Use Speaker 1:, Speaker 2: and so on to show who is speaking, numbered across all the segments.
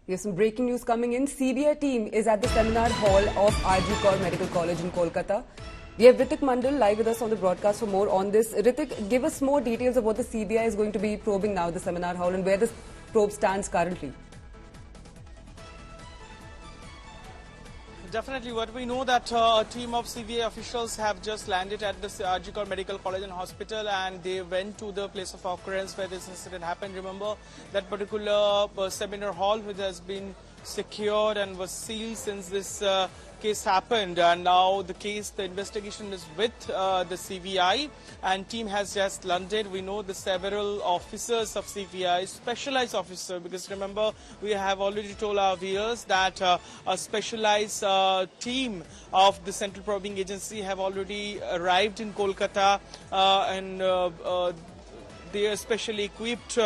Speaker 1: We have some breaking news coming in. CBI team is at the seminar hall of RG Kar Medical College in Kolkata. We have Ritik Mandal live with us on the broadcast for more on this. Ritik, give us more details of what the CBI is going to be probing now at the seminar hall and where this probe stands currently.
Speaker 2: Definitely, what we know that a team of CBI officials have just landed at the RG Kar Medical College and Hospital, and they went to the place of occurrence where this incident happened. Remember that particular seminar hall, which has been secured and was sealed since this case happened, and now the investigation is with the CBI, and team has just landed. We know the several officers of CBI, specialized officer, because remember we have already told our viewers that a specialized team of the Central Probing Agency have already arrived in Kolkata, and they are specially equipped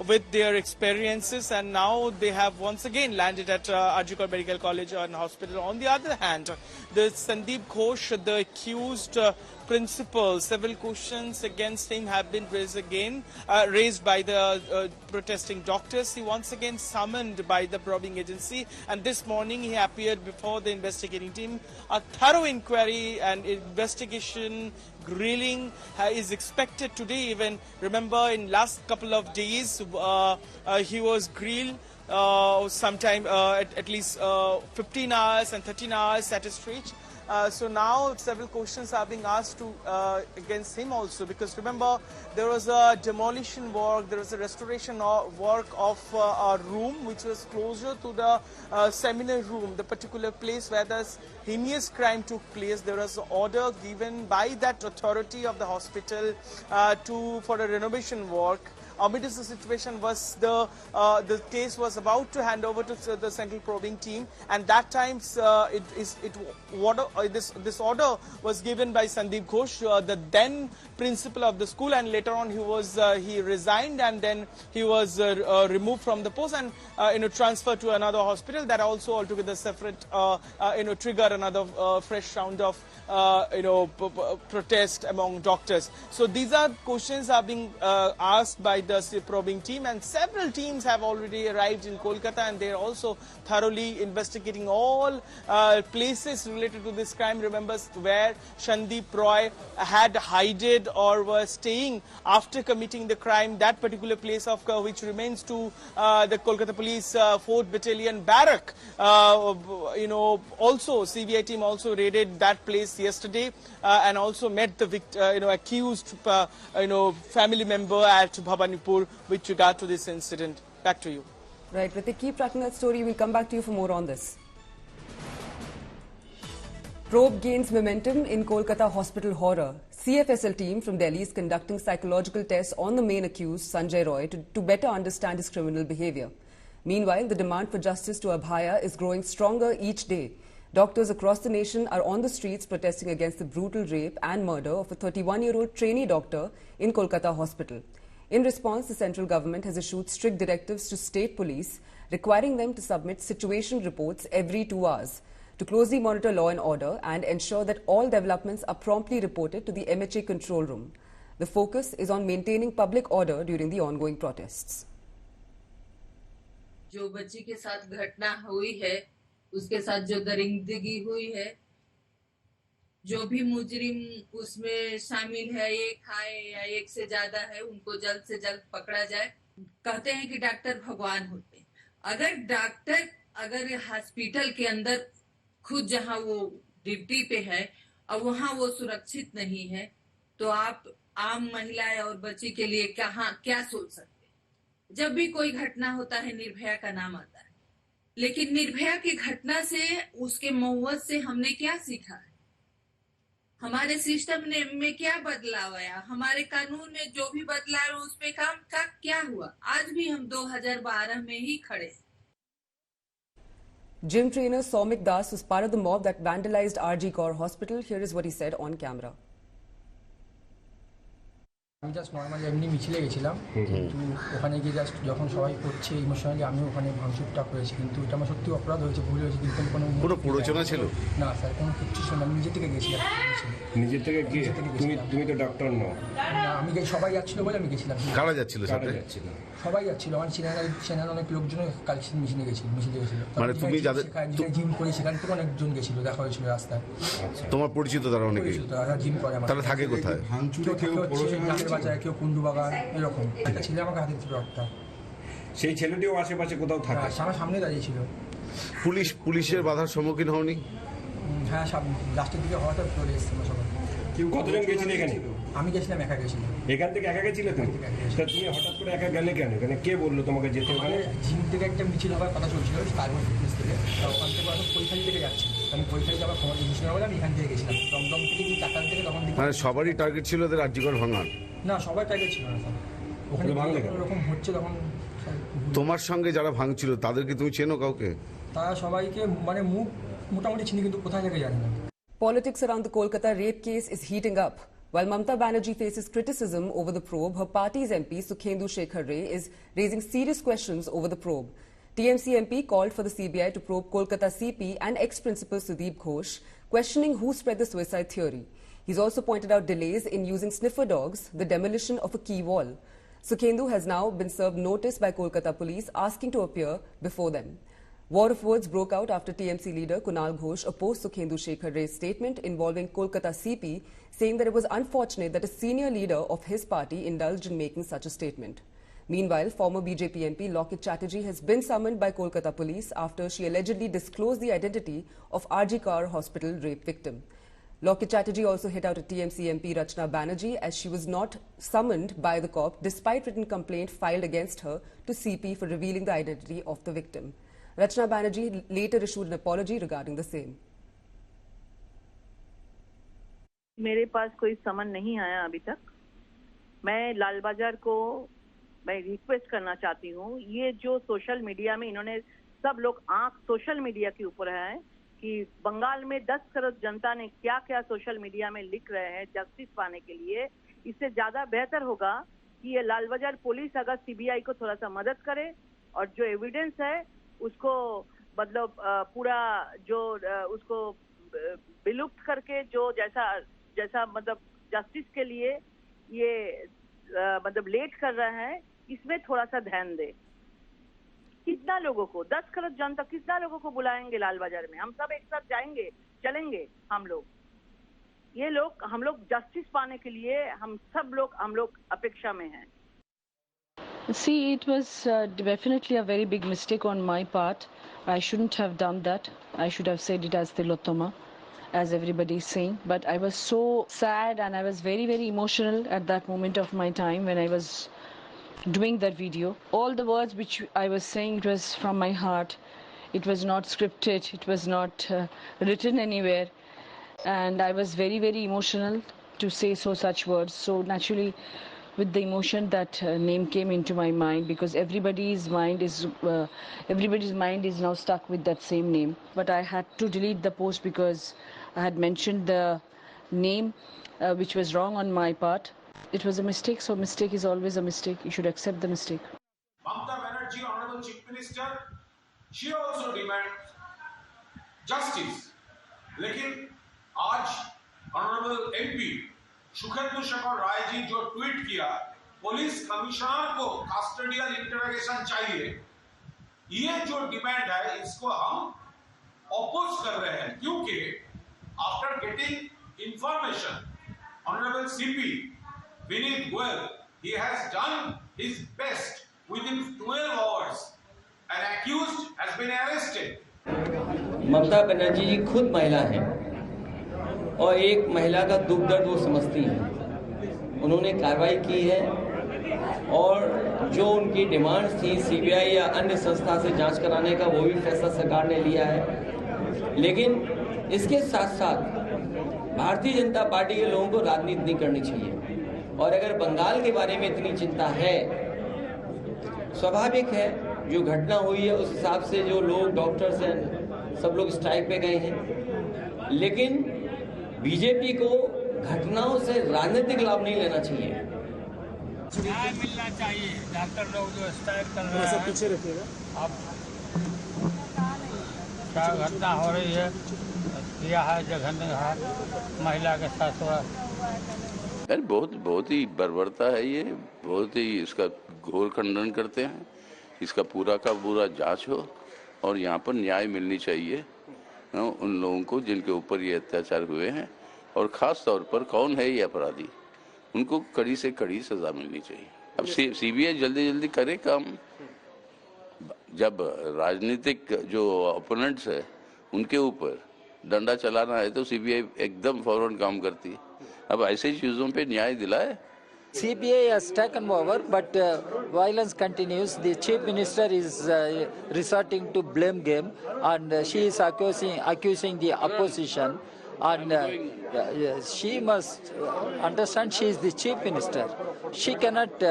Speaker 2: with their experiences, and now they have once again landed at RG Kar Medical College and Hospital. On the other hand, the Sandeep Ghosh, the accused principal, several questions against him have been raised by the protesting doctors. He once again summoned by the probing agency, and this morning he appeared before the investigating team. A thorough inquiry and investigation grilling is expected today. Even remember, in last couple of days he was grilled sometime at least 15 hours and 13 hours at a stretch. So now several questions are being asked against him also, because remember there was a demolition work, there was a restoration work of a room which was closer to the seminar room, the particular place where this heinous crime took place. There was an order given by that authority of the hospital for a renovation work. Amid this situation was the case was about to hand over to the central probing team, and that time this order was given by Sandeep Ghosh, the then principal of the school, and later on he resigned, and then he was removed from the post and transferred to another hospital. That also altogether separate triggered another fresh round of protest among doctors. So these are questions are being asked by the probing team, and several teams have already arrived in Kolkata, and they are also thoroughly investigating all places related to this crime. Remember where Sandeep Roy had hided or was staying after committing the crime, that particular place of which remains to the Kolkata Police 4th Battalion Barrack. Also CBI team also raided that place yesterday and also met the accused family member at Bhabanipur with regard to this incident. Back to you.
Speaker 1: Right, Ritik, keep tracking that story. We'll come back to you for more on this. Probe gains momentum in Kolkata hospital horror. CFSL team from Delhi is conducting psychological tests on the main accused, Sanjay Roy, to better understand his criminal behavior. Meanwhile, the demand for justice to Abhaya is growing stronger each day. Doctors across the nation are on the streets protesting against the brutal rape and murder of a 31-year-old trainee doctor in Kolkata hospital. In response, the central government has issued strict directives to state police, requiring them to submit situation reports every 2 hours, to closely monitor law and order and ensure that all developments are promptly reported to the MHA control room. The focus is on maintaining public order during the ongoing protests.
Speaker 3: जो बच्ची के साथ घटना हुई है, उसके साथ जो दरिंदगी हुई है, जो भी मुजरिम उसमें शामिल है, एक है या एक से ज्यादा है, उनको जल्द से जल्द पकड़ा जाए। कहते हैं कि डॉक्टर भगवान होते हैं। अगर हॉस्पिटल के अंदर खुद जहां वो ड्यूटी पे है और वहां वो सुरक्षित नहीं है, तो आप आम महिला और बच्ची के लिए क्या सोच सकते हैं? जब भी कोई घटना होता है, निर्भया का नाम आता है, लेकिन निर्भया की घटना से, उसके मौत से हमने क्या सीखा है? हमारे सिस्टम में क्या बदलाव आया? हमारे कानून में जो भी बदलाव है उस पे काम का क्या हुआ? आज भी हम 2012 में ही खड़े हैं।
Speaker 1: Gym trainer Soumik Das was part of the mob that vandalized RG Kar Hospital. Here is what he said on camera.
Speaker 4: আমি জাস্ট নর্মালি এমনি মিছিলে গেছিলাম, কিন্তু ওখানে গিয়ে জাস্ট যখন সবাই করছে ইমোশনালি আমিও ওখানে ভাঙচুরটা করেছি, কিন্তু এটা আমার সত্যি অপরাধ হয়েছে, ভুল হয়েছে, কিন্তু কোনো
Speaker 5: প্ররোচনা ছিল
Speaker 4: না স্যার, কোনো কিচ্ছু ছিল না, আমি নিজে থেকে গেছিলাম।
Speaker 5: নিজের থেকে কি তুমি তো ডক্টর নও?
Speaker 4: না, আমি সবাই যাচ্ছিল বলে আমি গেছিলাম।
Speaker 5: কারা যাচ্ছিল সাথে?
Speaker 4: সবাই যাচ্ছিল, আমার চেনার অনেক লোকজন কালেকশন মিছিলে গেছিল।
Speaker 5: মানে তুমি যাদের
Speaker 4: জিম করি সেখান থেকে অনেকজন গেছিল, দেখা হয়েছিল রাস্তায়।
Speaker 5: তোমার পরিচিত তারা অনেকেই?
Speaker 4: তারা জিম করে।
Speaker 5: তারা থাকে কোথায়?
Speaker 4: গ্রামের বাজারে, কেউ কুন্ডু বাগান, এরকম। একটা ছেলে আমাকে হাতে দিল একটা।
Speaker 5: সেই ছেলেটিও আশেপাশে কোথাও থাকে?
Speaker 4: আমার সামনে দাঁড়িয়ে ছিল।
Speaker 5: পুলিশের বাধার সম্মুখীন হওনি?
Speaker 4: হ্যাঁ, সব লাস্টের দিকে হওয়াটা চলে এসছে সবাই।
Speaker 5: কতজন গেছিল এখানে?
Speaker 4: আমি গেছিলাম, একা গেছিলাম।
Speaker 5: এখান থেকে একা গেছিলে তুমি? তুমি হঠাৎ করে একা গেলে কেন? এখানে কে বললো তোমাকে যেতে?
Speaker 4: ওখানে জিম থেকে একটা মিছিল হওয়ার কথা চলছিল, কার্বন ফিটনেস থেকে। ওখান থেকে আমি পরীক্ষালি থেকে যাচ্ছি, আমি পরীক্ষালি যাওয়ার খবর জিনিস না বলে আমি এখান থেকে গেছিলাম। দমদম থেকে কি চাকাল থেকে তখন
Speaker 5: মানে সবারই টার্গেট ছিল ওদের আর্যিকর ভাঙার?
Speaker 4: না, সবাই টার্গেট ছিল না স্যার। ওখানে এরকম হচ্ছে তখন।
Speaker 5: তোমার সঙ্গে যারা ভাঙছিল তাদেরকে তুমি চেনো কাউকে?
Speaker 4: তারা সবাইকে মানে মুখ মোটামুটি চিনি, কিন্তু কোথায় থেকে জানি না।
Speaker 1: Politics around the Kolkata rape case is heating up. While Mamata Banerjee faces criticism over the probe, her party's MP Sukhendu Shekhar Ray is raising serious questions over the probe. TMC MP called for the CBI to probe Kolkata CP and ex-principal Sudeep Ghosh, questioning who spread the suicide theory. He's also pointed out delays in using sniffer dogs, the demolition of a key wall. Sukhendu has now been served notice by Kolkata police asking to appear before them. War of words broke out after TMC leader Kunal Ghosh opposed Sukhendu Shekhar Ray's statement involving Kolkata CP, saying that it was unfortunate that a senior leader of his party indulged in making such a statement. Meanwhile, former BJP MP Lokit Chatterjee has been summoned by Kolkata police after she allegedly disclosed the identity of RG Kar Hospital rape victim. Lokit Chatterjee also hit out at TMC MP Rachna Banerjee as she was not summoned by the COP despite written complaint filed against her to CP for revealing the identity of the victim. Rachna Banerjee later issued an apology regarding the same.
Speaker 6: मेरे पास कोई समन नहीं आया अभी तक। मैं लाल बाजार को मैं रिक्वेस्ट करना चाहती हूँ, ये जो सोशल मीडिया में इन्होंने सब लोग आंख सोशल मीडिया के ऊपर है कि बंगाल में 10 करोड़ जनता ने क्या क्या सोशल मीडिया में लिख रहे हैं जस्टिस पाने के लिए। इससे ज्यादा बेहतर होगा कि ये लाल बाजार पुलिस अगर सीबीआई को थोड़ा सा मदद करे और जो एविडेंस है उसको मतलब पूरा जो उसको विलुप्त करके जो जैसा मतलब जस्टिस के लिए ये मतलब लेट कर रहे हैं, इसमें थोड़ा सा ध्यान दे। कितना लोगों को 10 करोड़ जनता कितना लोगों को बुलाएंगे लाल बाजार में? हम सब एक साथ जाएंगे, चलेंगे हम लोग। ये लोग हम लोग जस्टिस पाने के लिए हम लोग अपेक्षा में हैं।
Speaker 7: See, it was definitely a very big mistake on my part. I shouldn't have done that. I should have said it as Tilottama, as everybody is saying. But I was so sad and I was very, very emotional at that moment of my time when I was doing that video. All the words which I was saying, it was from my heart. It was not scripted. It was not written anywhere. And I was very, very emotional to say such words. So naturally, with the emotion, that name came into my mind, because everybody's mind is now stuck with that same name. But I had to delete the post because I had mentioned the name which was wrong on my part. It was a mistake, so mistake is always a mistake. You should accept the mistake.
Speaker 8: Mamata Banerjee, Honorable Chief Minister, she also demands justice. लेकिन आज Honorable MP Sukhendu Shekhar Rai ji जो tweet किया, police commissioner को custodial interrogation चाहिए, ये जो demand है इसको हम अपोज कर रहे हैं, क्योंकि after getting information honourable CP Vineet Goyal, he has done his best within 12 hours, an accused has been arrested.
Speaker 9: Mamata Banerjee जी खुद महिला हैं और एक महिला का दुख दर्द वो समझती हैं। उन्होंने कार्रवाई की है और जो उनकी डिमांड्स थी सीबीआई या अन्य संस्था से जांच कराने का, वो भी फैसला सरकार ने लिया है। लेकिन इसके साथ साथ भारतीय जनता पार्टी के लोगों को राजनीति नहीं करनी चाहिए। और अगर बंगाल के बारे में इतनी चिंता है, स्वाभाविक है जो घटना हुई है उस हिसाब से जो लोग डॉक्टर्स हैं सब लोग स्ट्राइक पे गए हैं। लेकिन बीजेपी को घटनाओं से राजनीतिक लाभ नहीं लेना चाहिए।
Speaker 10: न्याय मिलना चाहिए। डॉक्टर लोग जो स्ट्राइक कर रहे हैं, पीछे रखिएगा। अब क्या घटना हो रही है, किया है जघन्य है महिला के साथ हुआ।
Speaker 11: बहुत ही बर्बरता है ये, बहुत ही इसका घोर खंडन करते हैं। इसका पूरा का पूरा जांच हो और यहाँ पर न्याय मिलनी चाहिए उन लोगों को जिनके ऊपर ये अत्याचार हुए हैं, और ख़ास तौर पर कौन है ये अपराधी, उनको कड़ी से कड़ी सज़ा मिलनी चाहिए। अब सीबीआई जल्दी करे काम। जब राजनीतिक जो ओपोनेंट्स है उनके ऊपर डंडा चलाना है तो सीबीआई एकदम फौरन काम करती है। अब ऐसे चीज़ों पे न्याय दिलाए।
Speaker 12: CBI has taken over, but violence continues. The chief minister is resorting to blame game, and she is accusing the opposition. And she must understand she is the chief minister. She cannot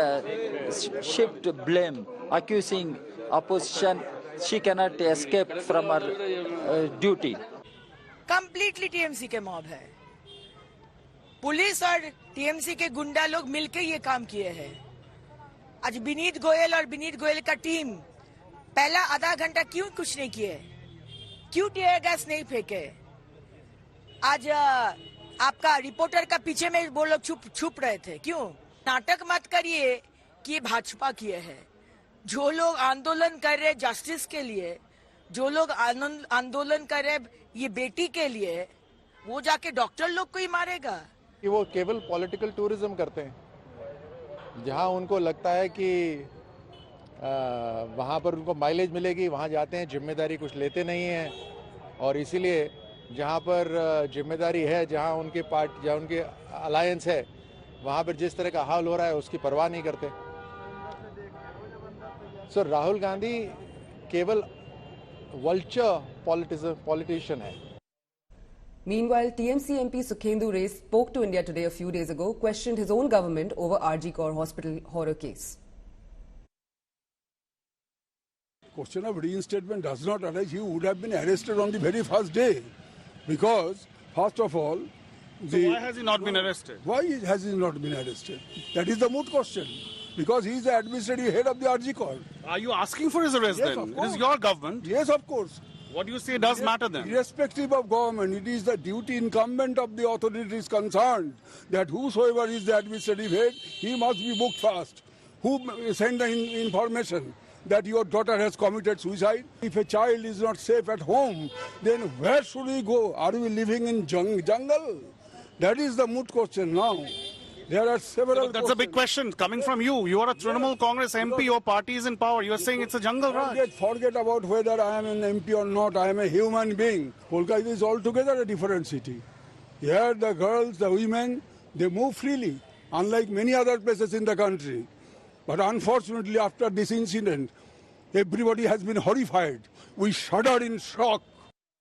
Speaker 12: shift blame, accusing opposition. She cannot escape from her duty.
Speaker 13: Completely TMC के mob है। Police और TMC के गुंडा लोग मिलके ये काम किए हैं। आज विनीत गोयल और विनीत गोयल का टीम पहला आधा घंटा क्यों कुछ नहीं किए, क्यों टीयर गैस नहीं फेंके। आज आपका रिपोर्टर का पीछे में वो लोग छुप रहे थे, क्यों। नाटक मत करिए कि ये भाजपा किए हैं। जो लोग आंदोलन कर रहे जस्टिस के लिए, जो लोग आंदोलन कर रहे ये बेटी के लिए, वो जाके डॉक्टर लोग को ही मारेगा।
Speaker 14: कि वो केवल पॉलिटिकल टूरिज्म करते हैं। जहां उनको लगता है कि वहां पर उनको माइलेज मिलेगी, वहां जाते हैं, जिम्मेदारी कुछ लेते नहीं हैं। और इसीलिए जहां पर जिम्मेदारी है, जहां उनके अलायंस है, वहां पर जिस तरह का हाल हो रहा है उसकी परवाह नहीं करते। सो राहुल गांधी केवल वल्चर पॉलिटिशियन है।
Speaker 1: Meanwhile, TMC MP Sukhendu Ray spoke to India Today a few days ago, questioned his own government over RG Kar hospital horror case.
Speaker 15: Question of reinstatement does not arise. He would have been arrested on the very first day, because first of all,
Speaker 16: so why has he not been arrested?
Speaker 15: Why has he not been arrested? That is the moot question. Because he is the administrative head of the RG Kar.
Speaker 16: Are you asking for his arrest
Speaker 15: yes,
Speaker 16: then? It is your government.
Speaker 15: Yes, of course.
Speaker 16: What do you say does matter then?
Speaker 15: Irrespective of government, it is the duty incumbent of the authorities concerned that whosoever is the administrative head, he must be booked fast. Who sent the information that your daughter has committed suicide? If a child is not safe at home, then where should we go? Are we living in jungle? That is the moot question now. There are several.
Speaker 16: But that's a big question coming from you. You are a Trinamool Congress MP. Your party is in power. You are saying it's a jungle raj.
Speaker 15: Forget about whether I am an MP or not. I am a human being. Kolkata is altogether a different city. Here the girls, the women, they move freely, unlike many other places in the country. But unfortunately, after this incident, everybody has been horrified. We shudder in shock.